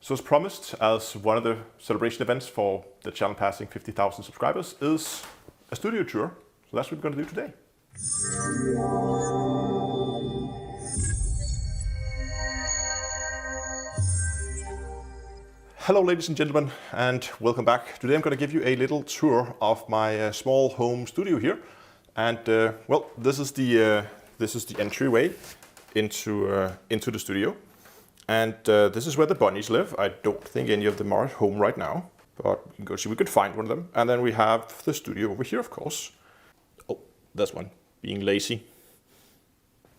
So as promised, as one of the celebration events for the channel passing 50,000 subscribers is a studio tour. So that's what we're going to do today. Hello ladies and gentlemen, and welcome back. Today I'm going to give you a little tour of my small home studio here. And well, this is the entryway into the studio. And this is where the bunnies live. I don't think any of them are at home right now, but we can go see if we could find one of them. And then we have the studio over here, of course. Oh, there's one, being lazy.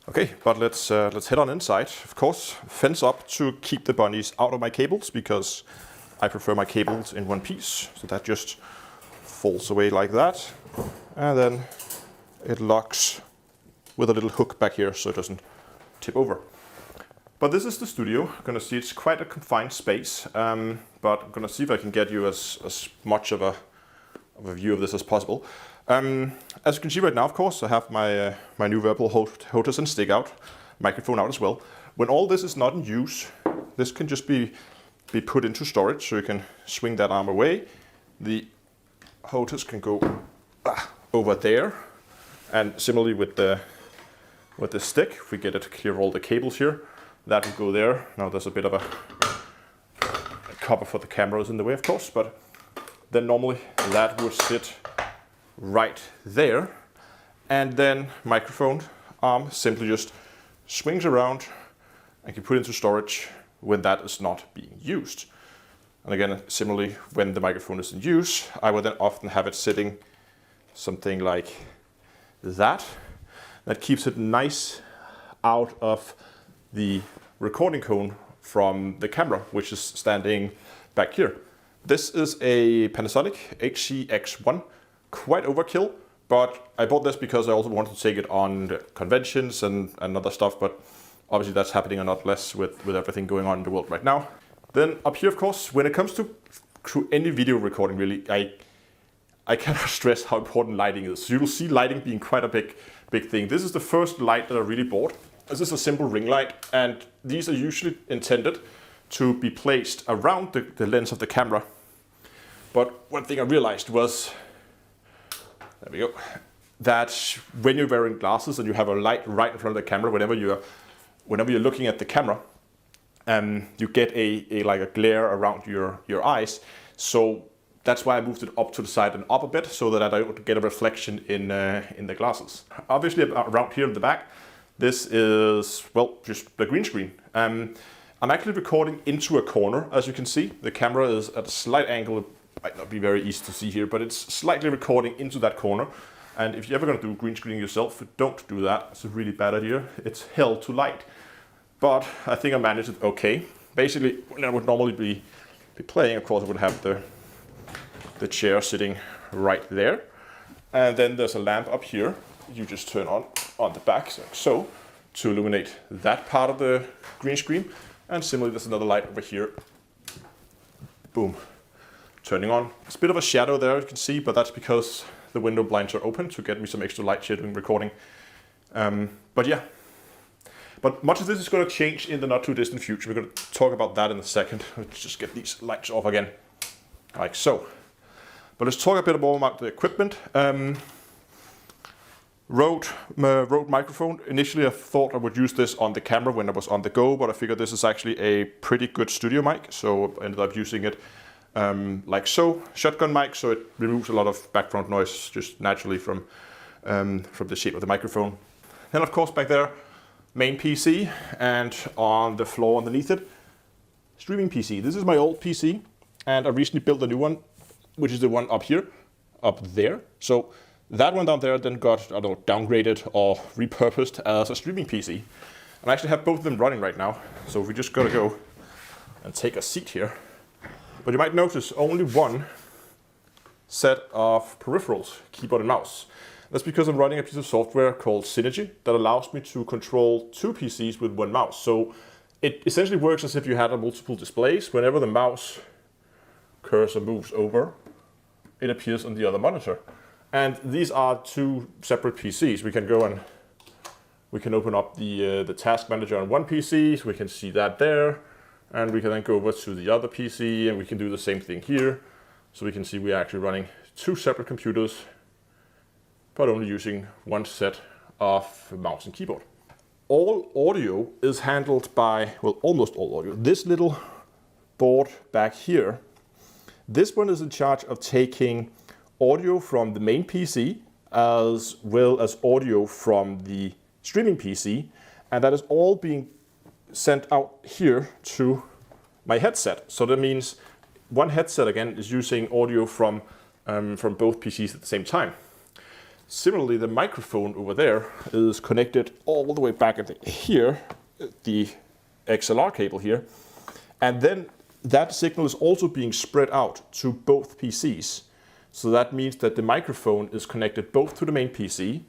Okay, but let's head on inside. Of course, fence up to keep the bunnies out of my cables, because I prefer my cables in one piece. So that just falls away like that. And then it locks with a little hook back here so it doesn't tip over. But this is the studio. You're going to see it's quite a confined space, but I'm going to see if I can get you as much of a view of this as possible. As you can see right now, of course, I have my new Verbal HOTAS and stick out, microphone out as well. When all this is not in use, this can just be put into storage, so you can swing that arm away. The HOTAS can go over there, and similarly with the stick, if we get it to clear all the cables here, that will go there. Now there's a bit of a cover for the cameras in the way, of course, but then normally that would sit right there, and then microphone arm simply just swings around and can put into storage when that is not being used. And again, similarly, when the microphone is in use, I would then often have it sitting something like that. That keeps it nice out of the recording cone from the camera, which is standing back here. This is a Panasonic HCX1, quite overkill, but I bought this because I also wanted to take it on conventions and other stuff, but obviously that's happening a lot less with everything going on in the world right now. Then up here, of course, when it comes to any video recording, really, I cannot stress how important lighting is. So you will see lighting being quite a big thing. This is the first light that I really bought. This is a simple ring light, and these are usually intended to be placed around the lens of the camera. But one thing I realized was, there we go, that when you're wearing glasses and you have a light right in front of the camera, whenever you're looking at the camera, you get a glare around your eyes. So that's why I moved it up to the side and up a bit, so that I don't get a reflection in the glasses. Obviously, around here in the back, this is, well, just the green screen. I'm actually recording into a corner, as you can see. The camera is at a slight angle. It might not be very easy to see here, but it's slightly recording into that corner. And if you're ever going to do green screening yourself, don't do that. It's a really bad idea. It's hell to light. But I think I managed it okay. Basically, when I would normally be playing, of course, I would have the chair sitting right there. And then there's a lamp up here. You just turn on the back, so to illuminate that part of the green screen. And similarly, there's another light over here. Boom, turning on. It's a bit of a shadow there, you can see, but that's because the window blinds are open to get me some extra light shadowing recording. But yeah, but much of this is going to change in the not too distant future. We're going to talk about that in a second. Let's just get these lights off again, like so. But let's talk a bit more about the equipment. Rode microphone. Initially I thought I would use this on the camera when I was on the go, but I figured this is actually a pretty good studio mic, so I ended up using it like so. Shotgun mic, so it removes a lot of background noise just naturally from the shape of the microphone. Then of course back there, main PC, and on the floor underneath it, streaming PC. This is my old PC, and I recently built a new one, which is the one up here, up there. So that one down there then got, I don't know, downgraded or repurposed as a streaming PC. And I actually have both of them running right now. So we just gotta go and take a seat here. But you might notice only one set of peripherals, keyboard and mouse. That's because I'm running a piece of software called Synergy that allows me to control two PCs with one mouse. So it essentially works as if you had multiple displays. Whenever the mouse cursor moves over, it appears on the other monitor. And these are two separate PCs. We can go and we can open up the task manager on one PC. So we can see that there. And we can then go over to the other PC and we can do the same thing here. So we can see we're actually running 2 separate computers, but only using one set of mouse and keyboard. All audio is handled by, well, almost all audio. This little board back here, this one is in charge of taking audio from the main PC as well as audio from the streaming PC, and that is all being sent out here to my headset. So that means one headset again is using audio from both PCs at the same time. Similarly, the microphone over there is connected all the way back at here, the XLR cable here, and then that signal is also being spread out to both PCs. So that means that the microphone is connected both to the main PC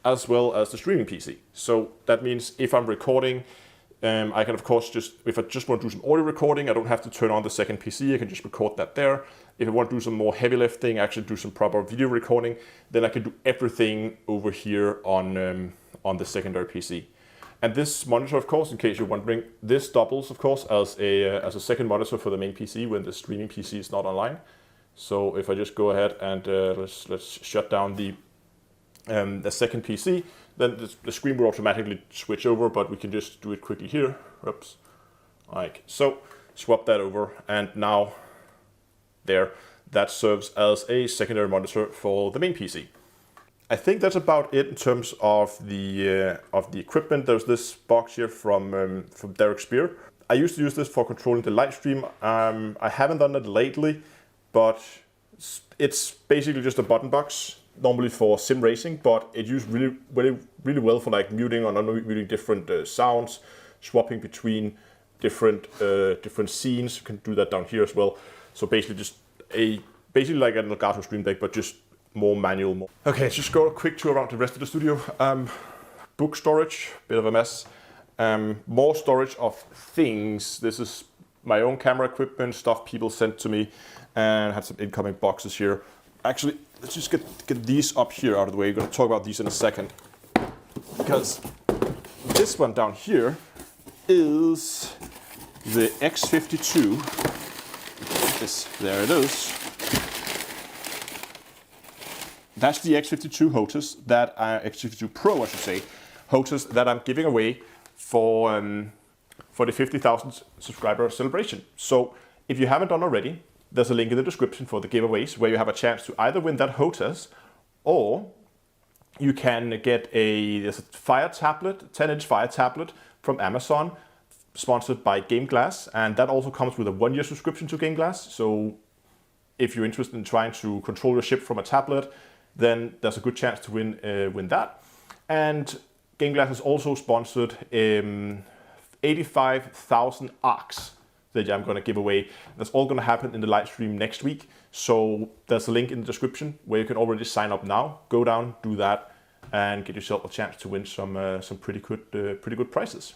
as well as the streaming PC. So that means if I'm recording, I can of course if I just want to do some audio recording, I don't have to turn on the second PC, I can just record that there. If I want to do some more heavy lifting, actually do some proper video recording, then I can do everything over here on the secondary PC. And this monitor, of course, in case you're wondering, this doubles, of course, as a second monitor for the main PC when the streaming PC is not online. So if I just go ahead and let's shut down the second PC, then the screen will automatically switch over, but we can just do it quickly here. Oops. Like so. Swap that over, and now there, that serves as a secondary monitor for the main PC. I think that's about it in terms of the equipment. There's this box here from Derek Spear. I used to use this for controlling the live stream. I haven't done that lately, but it's basically just a button box, normally for sim racing, but it used really well for like muting or non-muting different sounds, swapping between different scenes. You can do that down here as well. So basically just basically like an Elgato Stream Deck, but just more manual. Okay, let's just go a quick tour around the rest of the studio. Book storage, bit of a mess. More storage of things. This is my own camera equipment, stuff people sent to me, and had some incoming boxes here. Actually, let's just get these up here out of the way. We're going to talk about these in a second, because this one down here is the X52. There it is. That's the X52 HOTAS that X52 Pro, I should say, HOTAS that I'm giving away for the 50,000 subscriber celebration. So if you haven't done already, there's a link in the description for the giveaways where you have a chance to either win that HOTAS, or you can get there's a Fire tablet, 10-inch Fire tablet from Amazon, sponsored by GameGlass, and that also comes with a 1-year subscription to GameGlass. So if you're interested in trying to control your ship from a tablet, then there's a good chance to win that. And GameGlass has also sponsored 85,000 ARCs that I'm going to give away. That's all going to happen in the live stream next week. So there's a link in the description where you can already sign up now. Go down, do that, and get yourself a chance to win some pretty good prizes.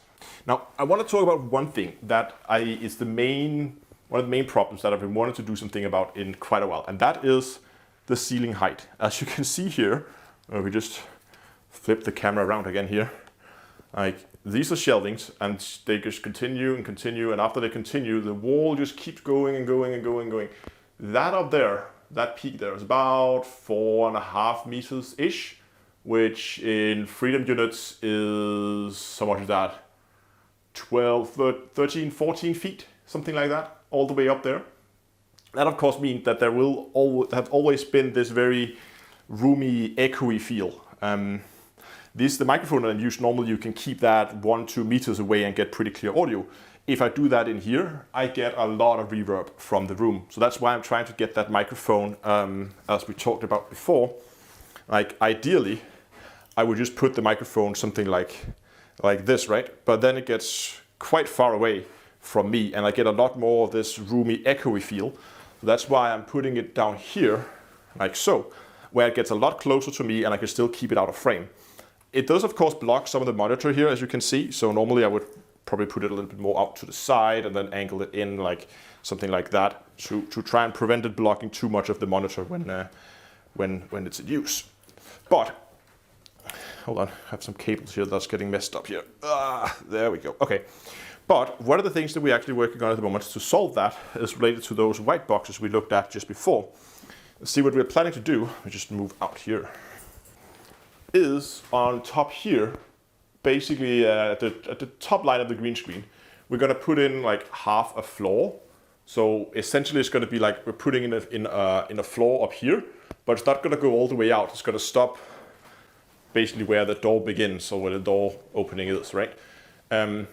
Now, I want to talk about one thing that is one of the main problems that I've been wanting to do something about in quite a while, and that is the ceiling height. As you can see here, we just flip the camera around again here. Like, these are shelvings, and they just continue and continue, and after they continue, the wall just keeps going and going and going and going. That up there, that peak there, is about 4.5 meters-ish, which in freedom units is, how much is that? 12, 13, 14 feet, something like that, all the way up there. That of course means that there will have always been this very roomy, echoey feel. The microphone that I use, normally you can keep that 1-2 meters away and get pretty clear audio. If I do that in here, I get a lot of reverb from the room. So that's why I'm trying to get that microphone, as we talked about before. Like, ideally, I would just put the microphone something like this, right? But then it gets quite far away from me, and I get a lot more of this roomy, echoey feel. So that's why I'm putting it down here, like so, where it gets a lot closer to me and I can still keep it out of frame. It does, of course, block some of the monitor here, as you can see. So normally I would probably put it a little bit more out to the side and then angle it in like something like that to try and prevent it blocking too much of the monitor when it's in use. But hold on, I have some cables here that's getting messed up here. There we go. Okay, But one of the things that we're actually working on at the moment to solve that is related to those white boxes we looked at just before. Let's see what we're planning to do. We just move out here. Is on top here, basically at the top line of the green screen, we're going to put in like half a floor. So essentially it's going to be like we're putting in a floor up here, but it's not going to go all the way out. It's going to stop basically where the door begins, or where the door opening is, right? And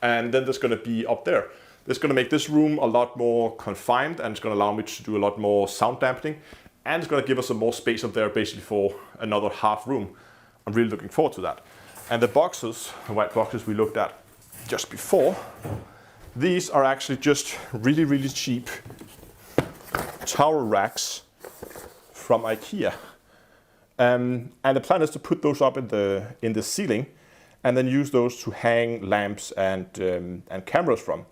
then there's going to be up there. It's going to make this room a lot more confined, and it's going to allow me to do a lot more sound dampening, and it's going to give us some more space up there basically for another half room. I'm really looking forward to that. And the boxes, the white boxes we looked at just before, these are actually just really, really cheap tower racks from IKEA. And the plan is to put those up in the ceiling and then use those to hang lamps and cameras from.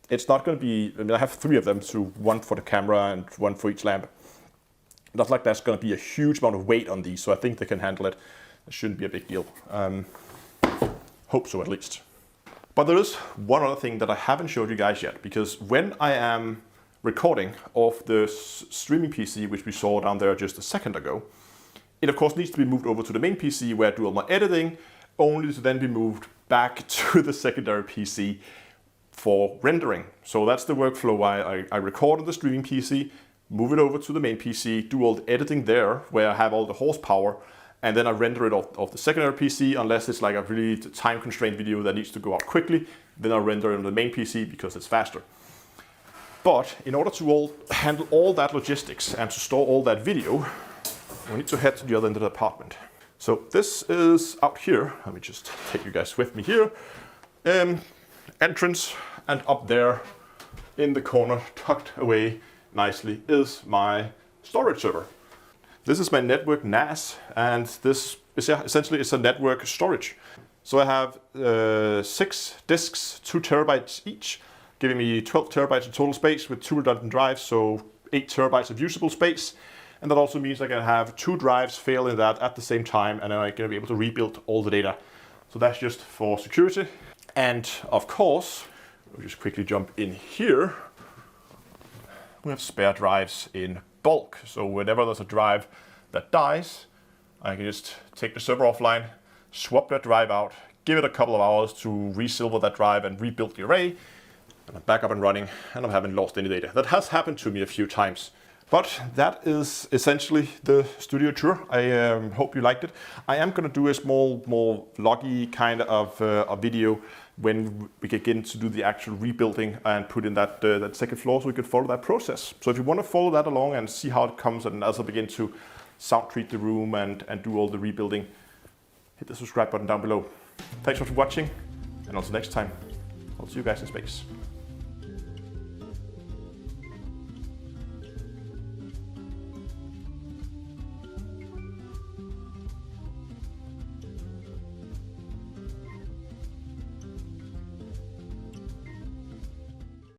It's not going to be, I mean, I have 3 of them, so 1 for the camera and 1 for each lamp. Not like that's going to be a huge amount of weight on these, so I think they can handle it. It shouldn't be a big deal. Hope so, at least. But there is one other thing that I haven't showed you guys yet, because when I am recording off the streaming PC, which we saw down there just a second ago, it of course needs to be moved over to the main PC where I do all my editing, only to then be moved back to the secondary PC for rendering. So that's the workflow. I record on the streaming PC, move it over to the main PC, do all the editing there where I have all the horsepower, and then I render it off the secondary PC, unless it's like a really time-constrained video that needs to go out quickly. Then I render it on the main PC because it's faster. But in order to handle all that logistics and to store all that video, we need to head to the other end of the apartment. So this is out here. Let me just take you guys with me here. Entrance, and up there in the corner, tucked away nicely, is my storage server. This is my network NAS, and this is essentially a network storage. So I have 6 disks, 2 terabytes each, giving me 12 terabytes of total space with 2 redundant drives, so 8 terabytes of usable space. And that also means I can have 2 drives fail in that at the same time, and then I'm going to be able to rebuild all the data. So that's just for security. And of course, we'll just quickly jump in here. We have spare drives in bulk. So whenever there's a drive that dies, I can just take the server offline, swap that drive out, give it a couple of hours to resilver that drive and rebuild the array, and I'm back up and running, and I haven't lost any data. That has happened to me a few times. But that is essentially the studio tour. I hope you liked it. I am going to do a small, more vloggy kind of a video when we get in to do the actual rebuilding and put in that second floor, so we could follow that process. So if you want to follow that along and see how it comes, and as I begin to sound treat the room and do all the rebuilding, hit the subscribe button down below. Thanks for watching, and until next time, I'll see you guys in space.